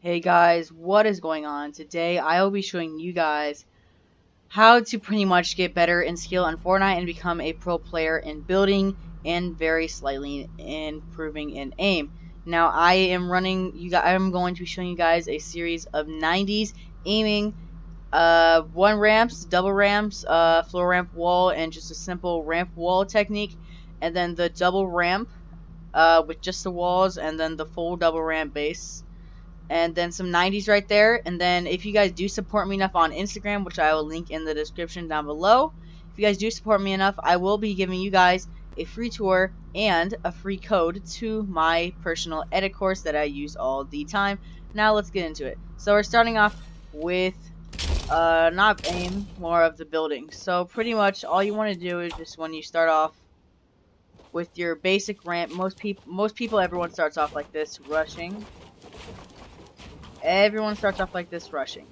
Hey guys, what is going on? Today I will be showing you guys how to pretty much get better in skill on Fortnite and become a pro player in building and very slightly improving in aim. Now I'm going to be showing you guys a series of 90s aiming, one ramps, double ramps, floor ramp wall, and just a simple ramp wall technique, and then the double ramp with just the walls, and then the full double ramp base, and then some 90s right there. And then if you guys do support me enough on Instagram, which I will link in the description down below, if you guys do support me enough, I will be giving you guys a free tour and a free code to my personal edit course that I use all the time. Now let's get into it. So we're starting off with not aim, more of the building. So pretty much all you want to do is just when you start off with your basic ramp, most people everyone starts off like this, rushing. Everyone starts off like this, rushing,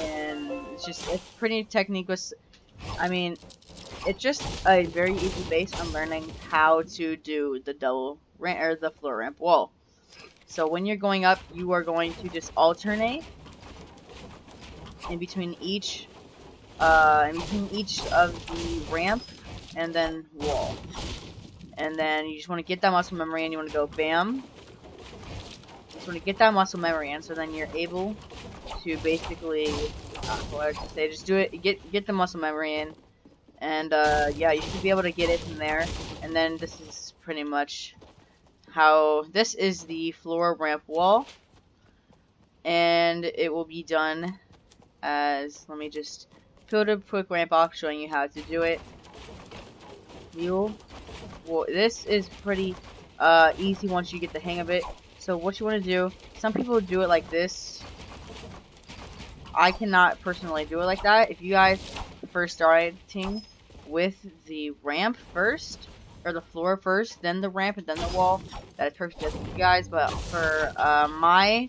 and it's pretty technique. I mean, it's just a very easy base on learning how to do the double ramp or the floor ramp wall. So when you're going up, you are going to just alternate in between each of the ramp and then wall, and then you just want to get that muscle memory, and you want to go bam. Want to get that muscle memory in, so then you're able to basically just do it, get the muscle memory in, and yeah, you should be able to get it from there. And then this is pretty much how this is the floor ramp wall, and it will be done as, let me just put a quick ramp off showing you how to do it. This is pretty easy once you get the hang of it. So what you want to do, some people do it like this. I cannot personally do it like that. If you guys first starting with the ramp first, or the floor first, then the ramp, and then the wall, that is perfect for you guys. But for my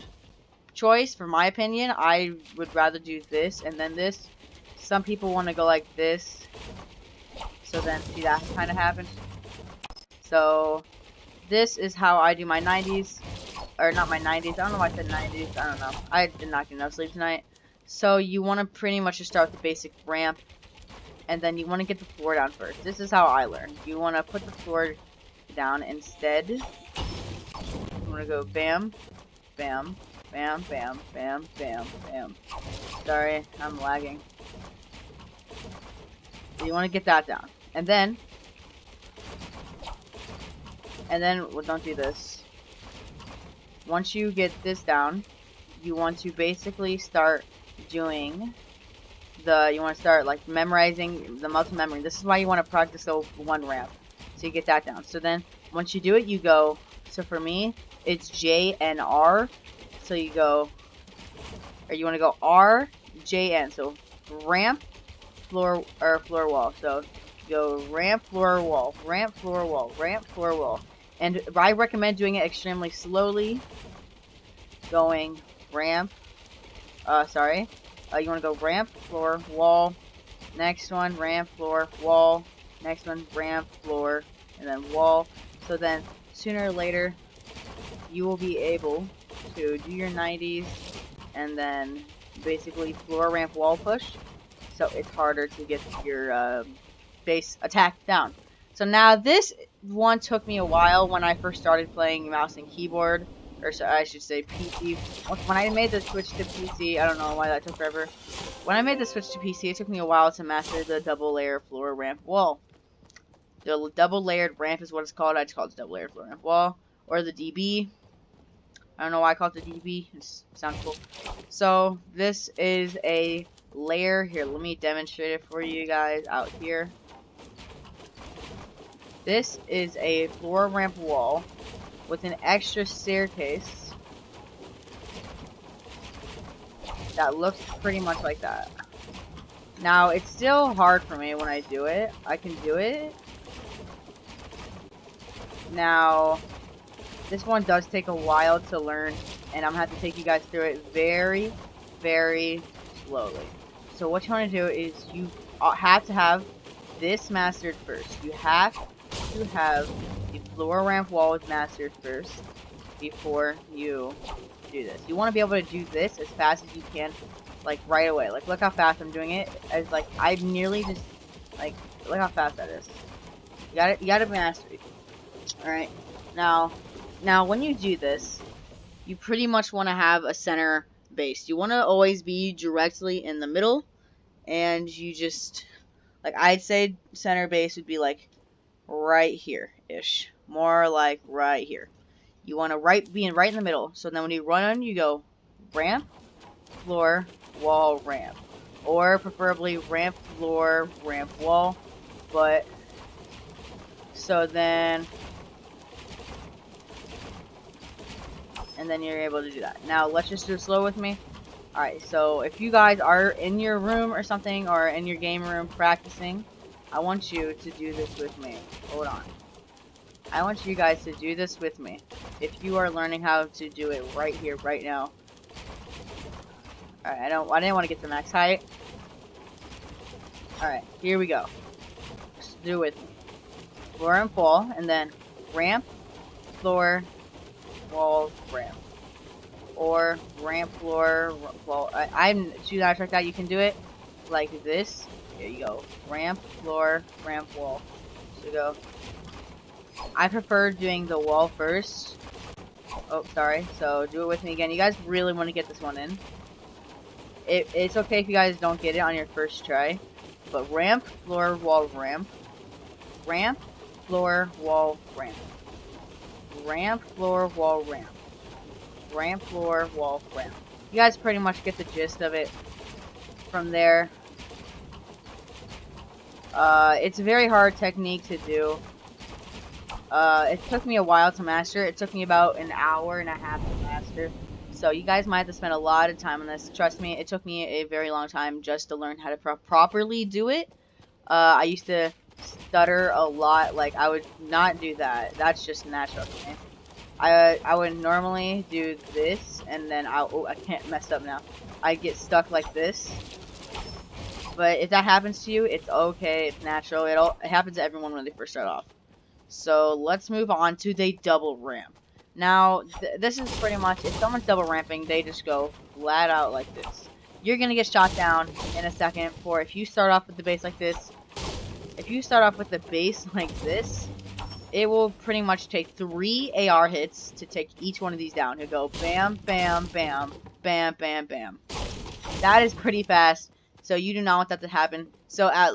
choice, for my opinion, I would rather do this and then this. Some people want to go like this. So then, see, that kind of happens. So this is how I do my 90s. Or not my 90s, I don't know why I said 90s, I don't know. I did not get enough sleep tonight. So you want to pretty much just start with the basic ramp, and then you want to get the floor down first. This is how I learned. You want to put the floor down instead. You want to go bam, bam, bam, bam, bam, bam, bam. Sorry, I'm lagging. So you want to get that down. And then, well, don't do this. Once you get this down, you want to basically start doing you want to start like memorizing the muscle memory. This is why you want to practice the one ramp, so you get that down. So then once you do it, you go, so for me it's J and R, so you go, or you want to go R, J, N, so ramp, floor, or floor wall. So you go ramp, floor, wall, ramp, floor, wall, ramp, floor, wall. And I recommend doing it extremely slowly. Going ramp, you want to go ramp, floor, wall, next one, ramp, floor, wall, next one, ramp, floor, and then wall. So then, sooner or later, you will be able to do your 90s, and then basically floor, ramp, wall push. So it's harder to get your base attack down. So now this one took me a while when I first started playing mouse and keyboard, or so I should say PC. When I made the switch to PC, I don't know why that took forever. When I made the switch to PC, it took me a while to master the double layer floor ramp wall. The double layered ramp is what it's called. I just call it the double layered floor ramp wall, or the DB. I don't know why I call it the DB. It sounds cool. So this is a layer. Here, let me demonstrate it for you guys out here. This is a floor ramp wall with an extra staircase that looks pretty much like that. Now, it's still hard for me when I do it. I can do it. Now, this one does take a while to learn, and I'm going to have to take you guys through it very, very slowly. So what you want to do is you have to have this mastered first. You have to have the floor ramp wall is mastered first. before you do this. You want to be able to do this as fast as you can, like right away. Like look how fast I'm doing it. As like I'm nearly just like look how fast that is. You gotta master it. All right. Now when you do this, you pretty much want to have a center base. You want to always be directly in the middle, and you just like I'd say center base would be like right here ish, more like right here. You want to be right in the middle. So then when you run, you go ramp, floor, wall, ramp, or preferably ramp, floor, ramp, wall. But so then. And then you're able to do that. Now, let's just do it slow with me. Alright, so if you guys are in your room or something, or in your game room practicing, I want you to do this with me. Hold on. I want you guys to do this with me. If you are learning how to do it right here, right now. Alright, I didn't want to get the max height. Alright, here we go. Just do it with me. Floor and fall, and then ramp, floor, wall, ramp, or ramp, floor, wall. I'm choosing out like that. You can do it like this. Here you go. Ramp, floor, ramp, wall. So go. I prefer doing the wall first. Oh, sorry. So do it with me again. You guys really want to get this one in. It's okay if you guys don't get it on your first try. But ramp, floor, wall, ramp. Ramp, floor, wall, ramp. Ramp, floor, wall, ramp. Ramp, floor, wall, ramp. You guys pretty much get the gist of it from there. It's a very hard technique to do. It took me a while to master. It took me about an hour and a half to master. So you guys might have to spend a lot of time on this. Trust me, it took me a very long time just to learn how to properly do it. I used to stutter a lot. Like, I would not do that. That's just natural to me. I would normally do this, and then I can't mess up now. I get stuck like this. But if that happens to you, it's okay. It's natural. It happens to everyone when they first start off. So let's move on to the double ramp. Now, this is pretty much, if someone's double ramping, they just go flat out like this. You're going to get shot down in a second. For if you start off with the base like this, it will pretty much take 3 AR hits to take each one of these down. You'll go bam, bam, bam, bam, bam, bam. That is pretty fast, so you do not want that to happen. So at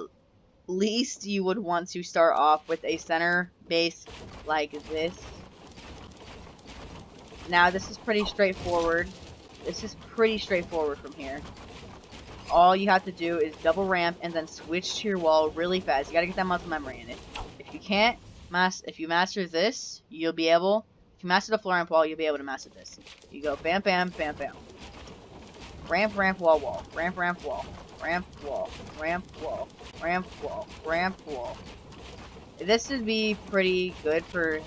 least you would want to start off with a center base like this. Now this is pretty straightforward. From here. All you have to do is double ramp and then switch to your wall really fast. You gotta get that muscle memory in it. If you can't if you master this, you'll be able. If you master the floor ramp wall, you'll be able to master this. You go bam, bam, bam, bam. Ramp, ramp, wall, wall. Ramp, ramp, wall. Ramp, wall. Ramp, wall. Ramp, wall. Ramp, wall. This would be pretty good for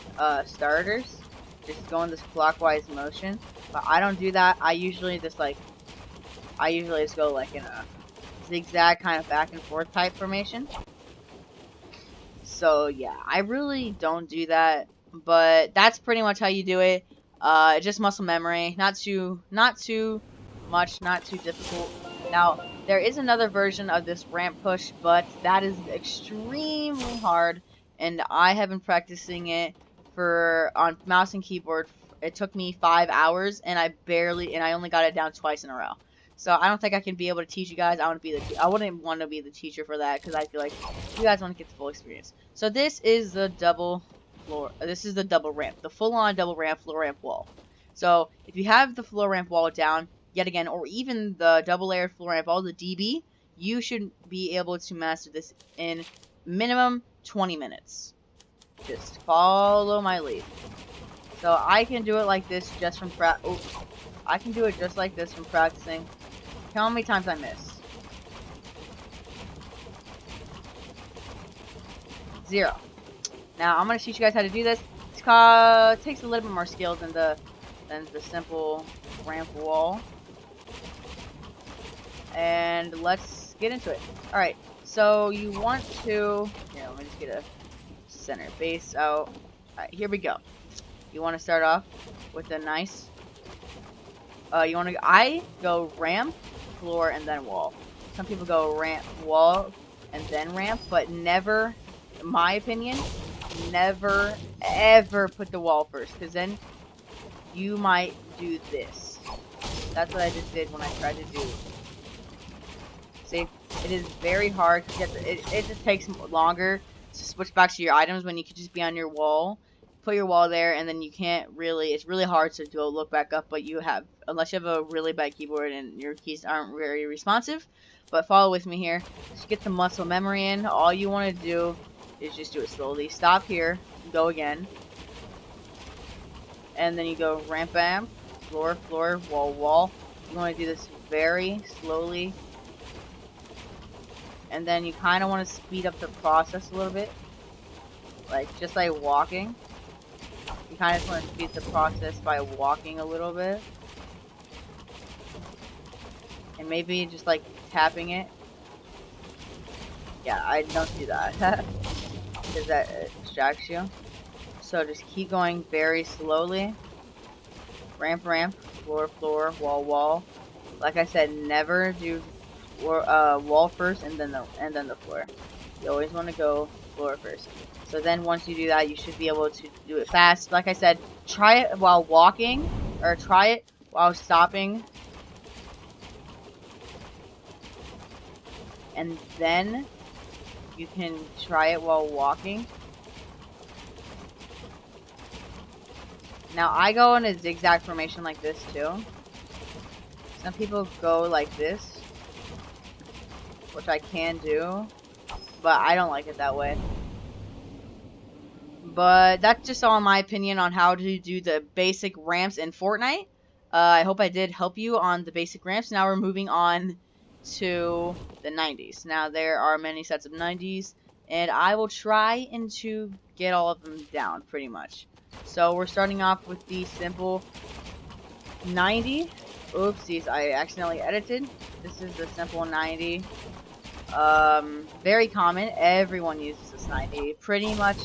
starters. Just go in this clockwise motion. But I don't do that. I usually just go like in a zigzag kind of back and forth type formation. So yeah, I really don't do that, but that's pretty much how you do it. Just muscle memory, not too much, not too difficult. Now, there is another version of this ramp push, but that is extremely hard, and I have been practicing it on mouse and keyboard. It took me 5 hours, and I only got it down twice in a row. So I don't think I can be able to teach you guys. I wouldn't want to be the teacher for that, because I feel like you guys want to get the full experience. So this is the double ramp, the full-on double ramp, floor ramp wall. So if you have the floor ramp wall down yet again, or even the double layered floor ramp wall, the DB, you should be able to master this in minimum 20 minutes. Just follow my lead. So I can do it like this just from I can do it just like this from practicing. How many times I miss? 0. Now I'm gonna teach you guys how to do this. It takes a little bit more skill than the simple ramp wall. And let's get into it. All right. So you want to let me just get a center base out. All right, here we go. you want to start off with a nice, I go ramp, floor, and then wall. Some people go ramp, wall, and then ramp, but never, in my opinion, never, ever put the wall first, because then you might do this. That's what I just did when I tried to do. See, it is very hard to get it just takes longer to switch back to your items when you could just be on your wall. Put your wall there, and then you can't really, it's really hard to go look back up, but you have, unless you have a really bad keyboard and your keys aren't very responsive. But follow with me here. Just get the muscle memory in. All you want to do is just do it slowly. Stop here, go again. And then you go ramp, ramp, floor, floor, wall, wall. You want to do this very slowly. And then you kind of want to speed up the process a little bit. Just like walking. You kind of just want to speed the process by walking a little bit. And maybe just like tapping it. Yeah, I don't do that. Because that distracts you. So just keep going very slowly. Ramp, ramp, floor, floor, wall, wall. Like I said, never do wall first and then the floor. You always want to go floor first. So then once you do that, you should be able to do it fast. Like I said, try it while walking, or try it while stopping. And then you can try it while walking. Now I go in a zigzag formation like this too. Some people go like this, which I can do, but I don't like it that way. But that's just all my opinion on how to do the basic ramps in Fortnite. I hope I did help you on the basic ramps. Now we're moving on to the 90s. Now there are many sets of 90s, and I will try and to get all of them down pretty much. So we're starting off with the simple 90. Oopsies, I accidentally edited. This is the simple 90. Very common. Everyone uses this 90. Pretty much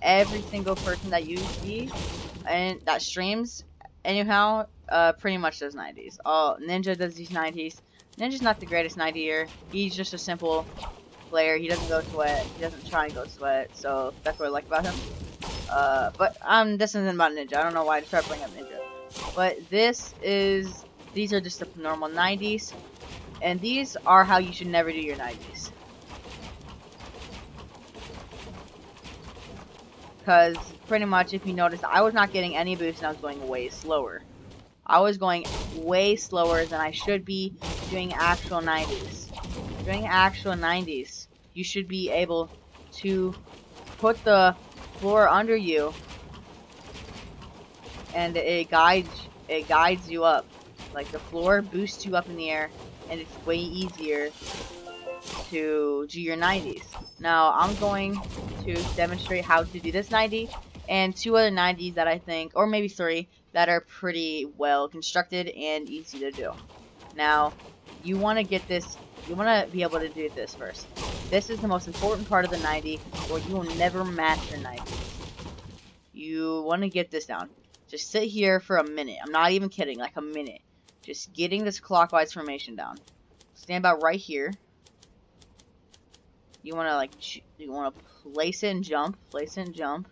every single person that you see and that streams anyhow, pretty much does 90s. Ninja does these 90s. Ninja's not the greatest 90er. He's just a simple player. He doesn't go sweat. He doesn't try and go sweat. So that's what I like about him. But this isn't about Ninja. I don't know why I started bringing up Ninja. But these are just the normal 90s. And these are how you should never do your 90s. Because pretty much, if you notice, I was not getting any boost and I was going way slower. I was going way slower than I should be doing actual 90s. Doing actual 90s, you should be able to put the floor under you, and it guides you up. Like the floor boosts you up in the air, and it's way easier to do your 90s. Now I'm going to demonstrate how to do this 90 and two other 90s that I think, or maybe three, that are pretty well constructed and easy to do. Now you want to get this, you want to be able to do this first. This is the most important part of the 90, or you will never master 90. You want to get this down. Just sit here for a minute. I'm not even kidding, like a minute. Just getting this clockwise formation down. Stand about right here. You want to place it and jump, place it and jump.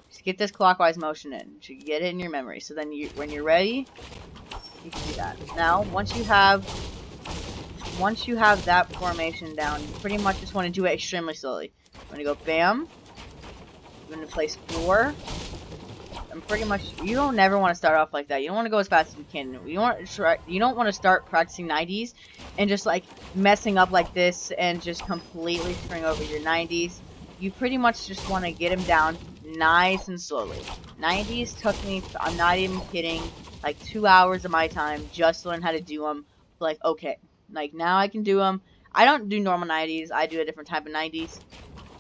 Just get this clockwise motion in. To get it in your memory. So then when you're ready, you can do that. Now, once you have that formation down, you pretty much just want to do it extremely slowly. I'm going to go bam. I'm going to place floor. And pretty much, you don't never want to start off like that. You don't want to go as fast as you can. You don't want to start practicing 90s and just like messing up like this and just completely screwing over your 90s. You pretty much just want to get them down nice and slowly. 90s took me, I'm not even kidding, like 2 hours of my time just to learn how to do them. Like, okay, like now I can do them. I don't do normal 90s. I do a different type of 90s.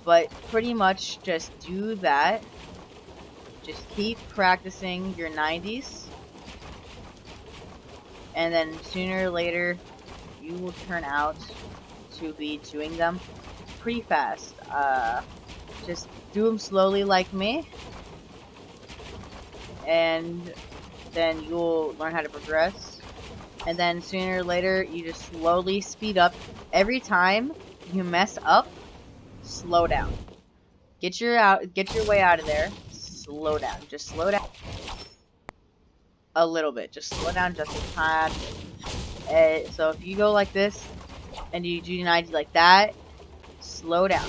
But pretty much just do that. Just keep practicing your 90s. And then sooner or later, you will turn out to be doing them pretty fast. Just do them slowly like me. and then you'll learn how to progress. And then sooner or later, you just slowly speed up. Every time you mess up, slow down. Get your way out of there. Slow down. Just slow down a little bit. Just slow down just a tad. So if you go like this and you do 90 like that, slow down.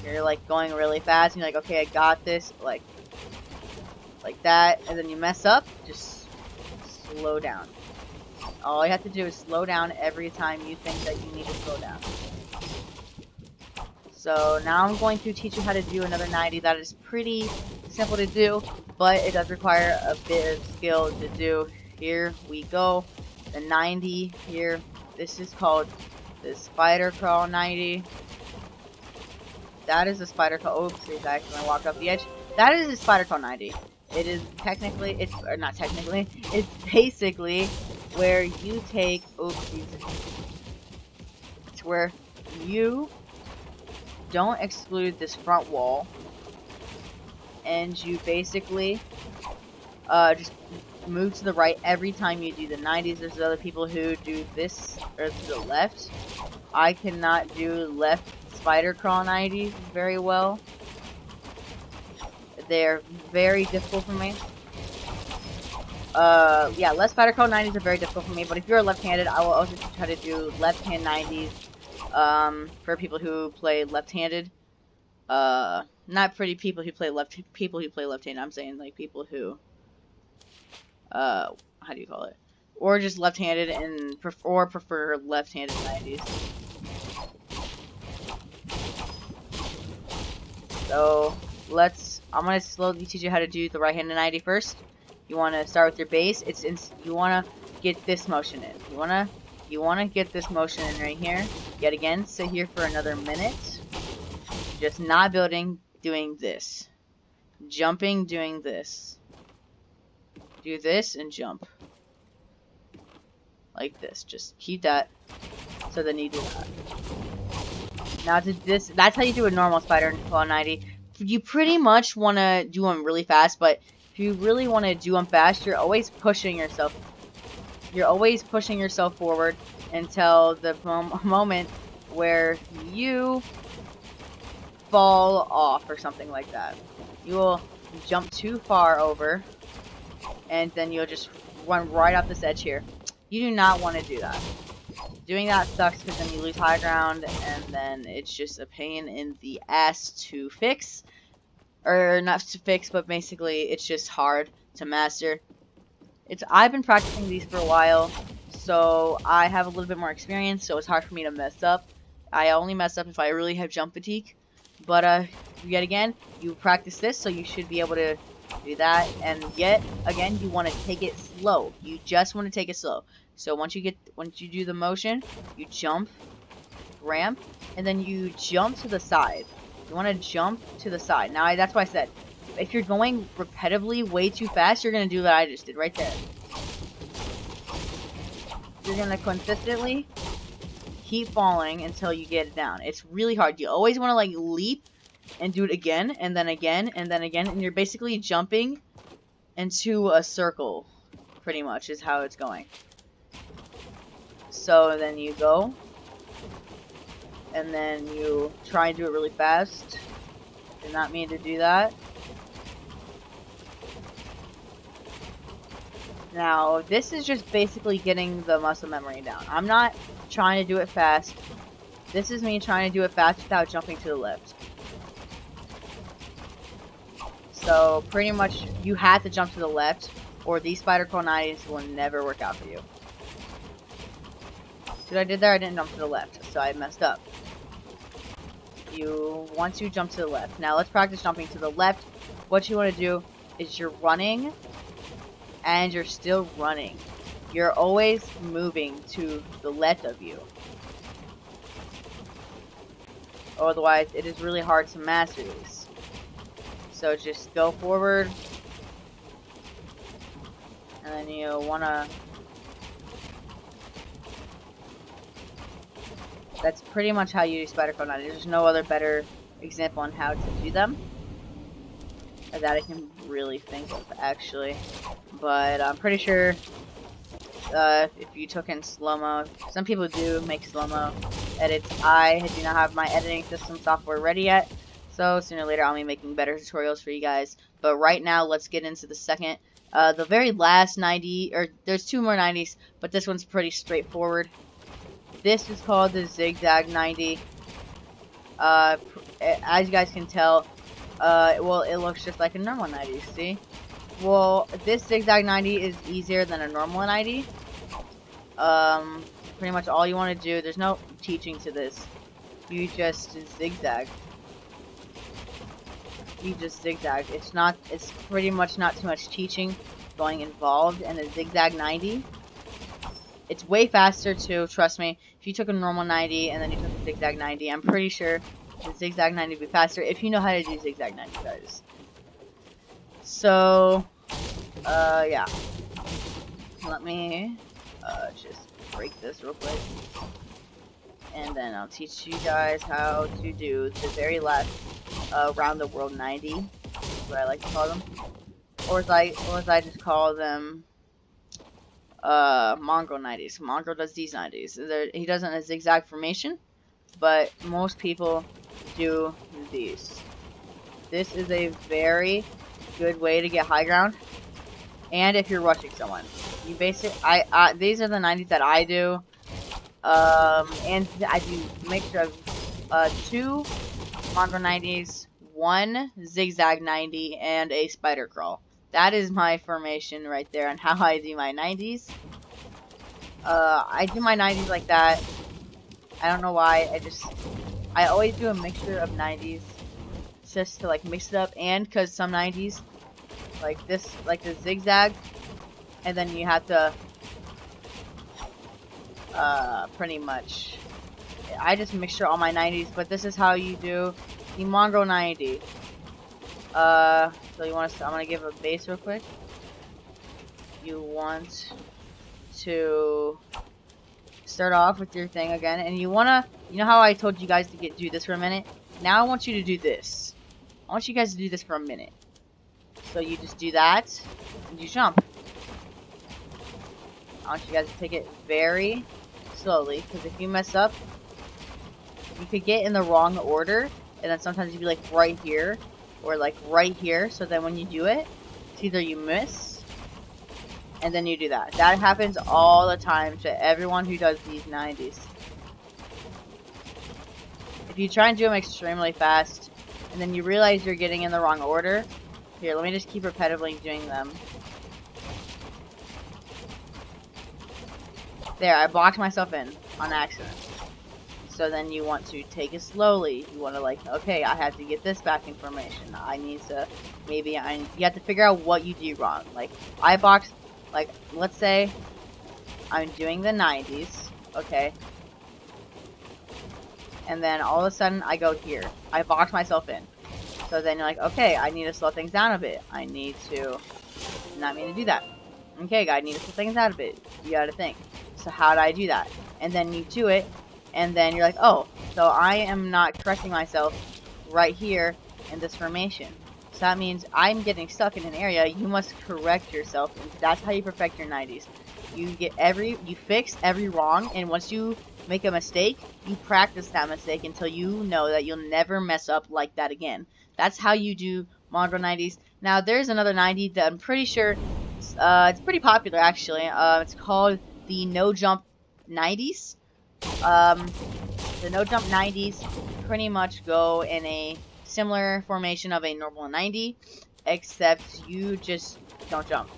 You're like going really fast and you're like, okay, I got this, like that, and then you mess up, just slow down. All you have to do is slow down every time you think that you need to slow down. So now I'm going to teach you how to do another 90 that is pretty simple to do, but it does require a bit of skill to do. Here we go. The 90 here. This is called the spider crawl 90. That is a spider crawl. Oops, I accidentally walked off the edge. That is a spider crawl 90. It is technically, or not technically, it's basically where you take, it's where you don't exclude this front wall, and you basically just move to the right every time you do the 90s. There's other people who do this, or to the left. I cannot do left spider crawl 90s very well. They're very difficult for me. Yeah, left spider crawl 90s are very difficult for me, but if you're left-handed, I will also try to do left-hand 90s, for people who play left-handed. Not pretty people who play left-handed, I'm saying, like, people who, how do you call it? Or just left-handed and prefer left-handed 90s. So, I'm gonna slowly teach you how to do the right-handed 90 first. You want to start with your base. You want to get this motion in. You want to get this motion in right here. Yet again, sit here for another minute. Just not building, doing this. Jumping, doing this. Do this and jump. Like this. Just keep that. So then you do that. Now to this, that's how you do a normal spider crawl 90. You pretty much want to do them really fast, but if you really want to do them fast, you're always pushing yourself. You're always pushing yourself forward until the moment where you fall off or something like that. You will jump too far over, and then you'll just run right off this edge here. You do not want to do that. Doing that sucks because then you lose high ground, and then it's just a pain in the ass to fix. Or not to fix, but basically it's just hard to master. I've been practicing these for a while, so I have a little bit more experience, so it's hard for me to mess up. I only mess up if I really have jump fatigue. But yet again, you practice this, so you should be able to do that. And yet again, you want to take it slow. You just want to take it slow. So once you do the motion, you jump, ramp, and then you jump to the side. You want to jump to the side. Now, that's why I said, if you're going repetitively way too fast, you're going to do what I just did right there. You're going to consistently keep falling until you get it down. It's really hard. You always want to, like, leap and do it again, and then again, and then again, and you're basically jumping into a circle, pretty much, is how it's going. So then you go, and then you try and do it really fast. Did not mean to do that. Now, this is just basically getting the muscle memory down. I'm not trying to do it fast. This is me trying to do it fast without jumping to the left. So, pretty much, you have to jump to the left, or these spider crawl 90s will never work out for you. See what I did there? I didn't jump to the left, so I messed up. You want to jump to the left. Now, let's practice jumping to the left. What you want to do is you're running, and you're still running. You're always moving to the left of you. Otherwise, it is really hard to master these. So just go forward. And then you wanna... That's pretty much how you do spider crawl 90. There's no other better example on how to do them that I can really think of, actually. But I'm pretty sure if you took in slow-mo, some people do make slow-mo edits. I do not have my editing system software ready yet, so sooner or later I'll be making better tutorials for you guys. But right now, let's get into the second. The very last 90, or there's 2 more 90s, but this one's pretty straightforward. This is called the Zigzag 90. As you guys can tell, well, it looks just like a normal 90, see? Well, this Zigzag 90 is easier than a normal 90. Pretty much all you want to do, there's no teaching to this. You just zigzag. You just zigzag. It's pretty much not too much teaching going involved in a Zigzag 90. It's way faster too, trust me. If you took a normal 90 and then you took a Zigzag 90, I'm pretty sure the Zigzag 90 would be faster if you know how to do Zigzag 90, guys. So, yeah. Let me just break this real quick. And then I'll teach you guys how to do the very last round the world 90. Is what I like to call them. Or as I just call them Mongo 90s. Mongo does these 90s. He does it in a zigzag formation, but most people do these. This is a very good way to get high ground. And if you're rushing someone, you these are the 90s that I do. And I do mixture of 2 Mongo 90s, 1 Zigzag 90, and a Spider Crawl. That is my formation right there on how I do my 90s. I do my 90s like that. I don't know why. I always do a mixture of 90s just to like mix it up, and because some 90s like this, like the zigzag, and then you have to pretty much, I just mixture all my 90s, but this is how you do the Mongo 90. So you want to, I'm gonna give a base real quick. You want to start off with your thing again, and you wanna, you know how I told you guys to do this for a minute? Now I want you to do this. I want you guys to do this for a minute. So you just do that, and you jump. I want you guys to take it very slowly, because if you mess up, you could get in the wrong order, and then sometimes you'd be like right here, or like right here, so then when you do it, it's either you miss, and then you do that. That happens all the time to everyone who does these 90s. If you try and do them extremely fast, and then you realize you're getting in the wrong order, here, let me just keep repetitively doing them. There, I blocked myself in on accident. So then you want to take it slowly. You want to like, okay, I have to get this back in formation. I need to, you have to figure out what you do wrong. Like, I boxed, like, let's say I'm doing the 90s, okay? And then all of a sudden I go here. I box myself in. So then you're like, okay, I need to slow things down a bit. I need to not mean to do that. Okay, I need to slow things down a bit. You gotta think. So how do I do that? And then you do it, and then you're like, oh, so I am not correcting myself right here in this formation. So that means I'm getting stuck in an area. You must correct yourself, and that's how you perfect your 90s. You fix every wrong, and once you make a mistake, you practice that mistake until you know that you'll never mess up like that again. That's how you do Mongo 90s. Now, there's another 90 that I'm pretty sure, it's pretty popular actually. It's called the No Jump 90s. The No Jump 90s pretty much go in a similar formation of a normal 90, except you just don't jump.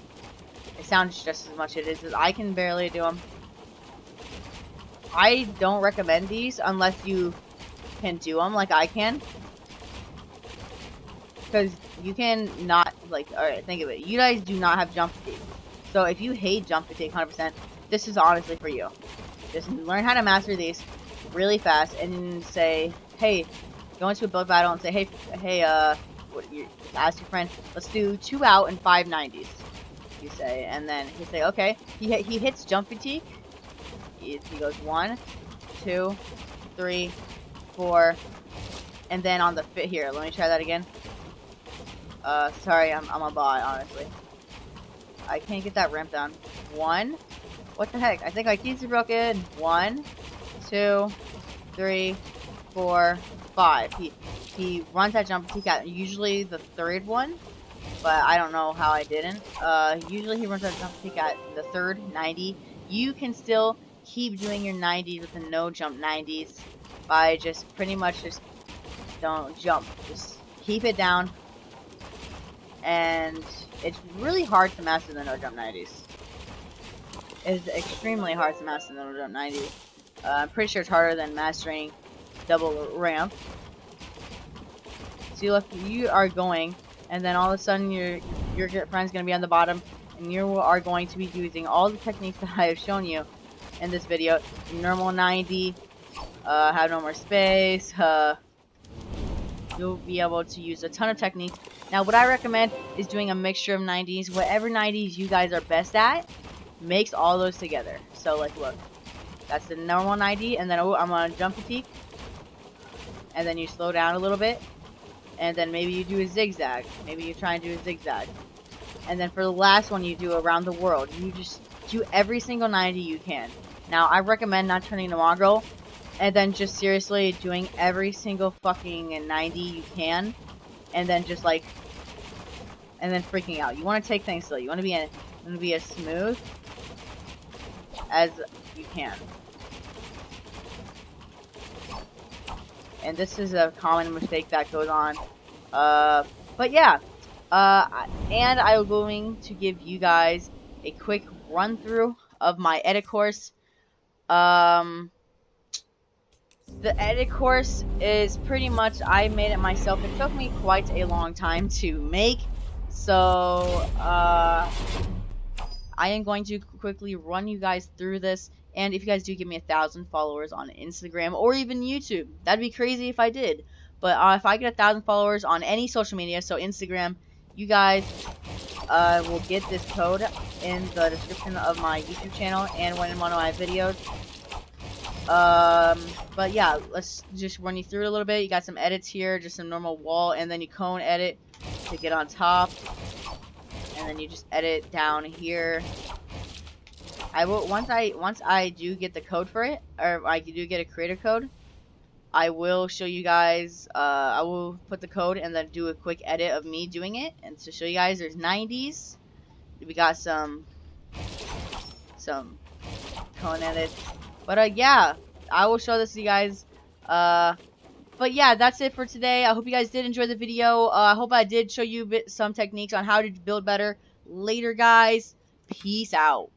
It sounds just as much as I can barely do them. I don't recommend these unless you can do them like I can. Because you can not, like, alright, think of it. You guys do not have jump fatigue. So if you hate jump fatigue 100%, this is honestly for you. Just learn how to master these really fast and say, hey, go into a build battle and say, hey, ask your friend, let's do 2 out and 5 90s. You say, and then he say, okay. He hits jump fatigue. He goes 1, 2, 3, 4, and then on the fit here. Let me try that again. Sorry, I'm a bot, honestly. I can't get that ramp down. 1. What the heck? I think my keys are broken. 1, 2, 3, 4, 5. He runs that jump peak at usually the 3rd one, but I don't know how I didn't. Usually he runs that jump peak at the 3rd 90. You can still keep doing your 90s with the no jump 90s by just pretty much just don't jump. Just keep it down. And it's really hard to master the no jump 90s. It's extremely hard to master the no jump 90s. I'm pretty sure it's harder than mastering double ramp. See, look, you are going, and then all of a sudden your friend's gonna be on the bottom, and you are going to be using all the techniques that I have shown you in this video. Normal 90, have no more space. You'll be able to use a ton of techniques. Now, what I recommend is doing a mixture of 90s. Whatever 90s you guys are best at, mix all those together. So, like, look, that's the normal 90, and then I'm on jump fatigue, and then you slow down a little bit, and then maybe you do a zigzag. Maybe you try and do a zigzag, and then for the last one, you do around the world. You just do every single 90 you can. Now, I recommend not turning to Mongrel, and then just seriously doing every single fucking 90 you can, and then just like, and then freaking out. You want to take things slow. You want to be as smooth as you can. And this is a common mistake that goes on. But yeah, and I'm going to give you guys a quick run through of my edit course. The edit course is pretty much, I made it myself. It took me quite a long time to make, so I am going to quickly run you guys through this. And if you guys do give me 1,000 followers on Instagram or even YouTube, that'd be crazy if I did. But if I get 1,000 followers on any social media, so Instagram, you guys will get this code in the description of my YouTube channel and in one of my videos. But yeah, let's just run you through it a little bit. You got some edits here, just some normal wall, and then you cone edit to get on top, and then you just edit down here. I will once I do get the code for it, or I do get a creator code, I will show you guys. I will put the code and then do a quick edit of me doing it, and to show you guys, there's 90s. We got some cone edits. But yeah, I will show this to you guys. But yeah, that's it for today. I hope you guys did enjoy the video. I hope I did show you some techniques on how to build better. Later, guys. Peace out.